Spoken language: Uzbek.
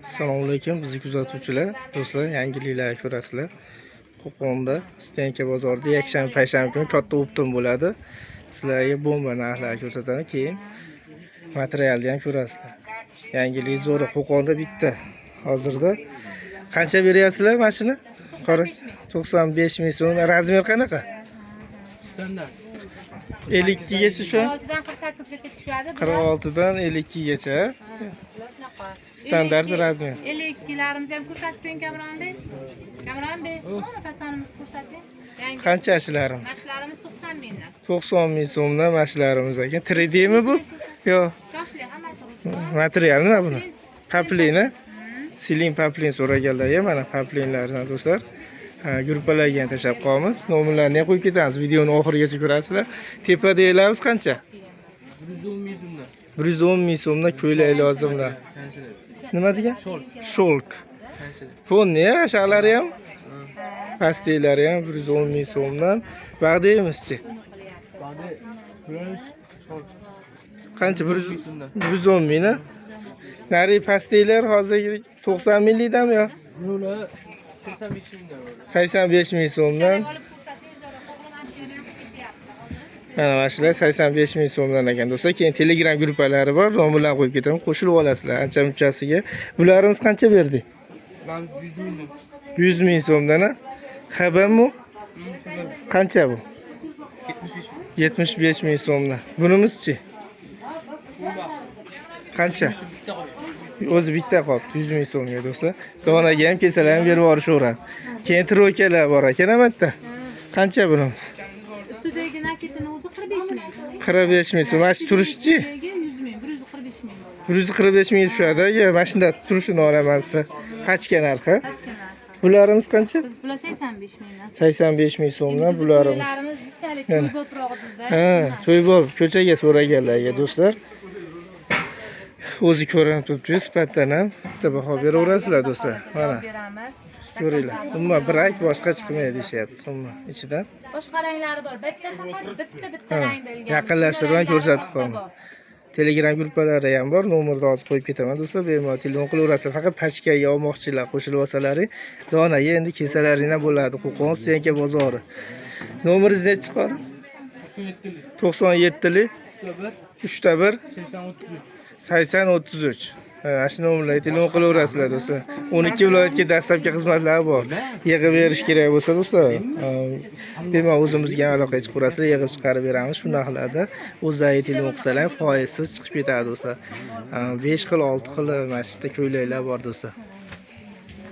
Assalomu alaykum bizni kuzatuvchilar, do'stlar, yangiliklar ko'rasizlar. Qo'qonda Stenka bozorida yakshanba, payshanba kuni katta o'ptim bo'ladi. Sizlarga bomba narxlar ko'rsataman, keyin materialni ham ko'rasizlar. Yangilik zo'r, Qo'qonda bitta. Hozirda qancha beryapsizlar mashina? Qora 95 ming so'm. Razmer qanaqa? Standart. 52 gacha shu. 46 dan 48 gacha tushadi. 46 dan 52 gacha. Standart razmer. 52 larimiz ham ko'rsatib Kamron Bey. Kamron Bey, mana fasanimiz ko'rsating. Yangi Qancha ashlarimiz? mashlarimiz 90 mingdan. 90 ming so'mdan mashlarimiz ekan. 3D mi bu? Yo'q. Yoshli hammasi Material nima buni? Paplini. Siling paplin so'raganlarga mana paplinlardan do'stlar. Gruppalarga ham tashab qolamiz. Nomerlarni ham qo'yib ketamiz. Videoni oxirigacha ko'rasizlar. Tepada deylarimiz qancha? 110 ming so'mdan. 110 ming so'mdan ko'ylak lozimlar. Nima degan? Shulk. Fonni ashaqlari ham, pasteylari ham 110 ming so'mdan. Vaqdayimizchi. Qancha? 110 mingdan. Nari pasteylar hozir 90 minglikdanmi yo? Yo'la 85 mingdan. 85 ming so'mdan. Mana shular 85 ming so'mdan ekan do'stlar. Keyin Telegram gruppalari bor, nomerlarni qo'yib ketaman, qo'shilib olasizlar. Ancha-munchasiga. Bularimiz qancha berdik? 100 mingdan. 100 ming so'mdan. Xabarmi? Qancha bu? 75 ming so'mdan. Bunimizchi? Qancha? O'zi bitta qolibdi 100 ming so'mga do'stlar. Donaga ham kesalar ham berib yuborishaveradi. Keyin trokalar bor ekan amatda. Qancha bunimiz? Ustidagi naketini o'zi 45 ming. 45 ming so'm. Mana shu turishchi? 100 ming, 145 ming. 145 ming tushadi. Mana shunda turishini olaman siz. Pachka narxi. Bularimiz qancha? Bular 85 mingdan. 85 ming so'mdan bularimiz. Bularimiz jichalik to'y bo'prog'ida. Ha, to'y bo'lib ko'chaga so'raganlarga do'stlar. O'zi ko'rinib turibdi, sifatdan ham bitta baho beraverasizlar do'stlar. Mana. Beramiz. Ko'ringlar. Umuman brak boshqa chiqmaydi deyapti. Umuman ichidan. Boshqa ranglari bor. Bitta rangda ilgari. Yaqinlashtirib ko'rsatib qo'yaman. Telegram gruppalari ham bor, nomerni hozir qo'yib ketaman do'stlar. Bemalol telefon qilaverasizlar. Faqat pachkaga olmoqchilar qo'shilib olsalaring, donaga endi kesalaringlar bo'ladi. Qo'qon Stenka bozori. Nomeringiz nechi qor? 97lik 3 8033. Mana shu nomerlarga telefon qilaverasizlar do'stlar. 12 viloyatga dastlabki xizmatlar bor. Yig'ib berish kerak bo'lsa do'stlar, bemalol o'zimizga aloqa qilib ko'rasizlar, yig'ib chiqarib beramiz. Shu narxlarda o'zlaringiz telefon qilsalar foizsiz chiqib ketadi do'stlar. 5 xil, 6 xil mana shu yerda ko'ylaklar bor do'stlar.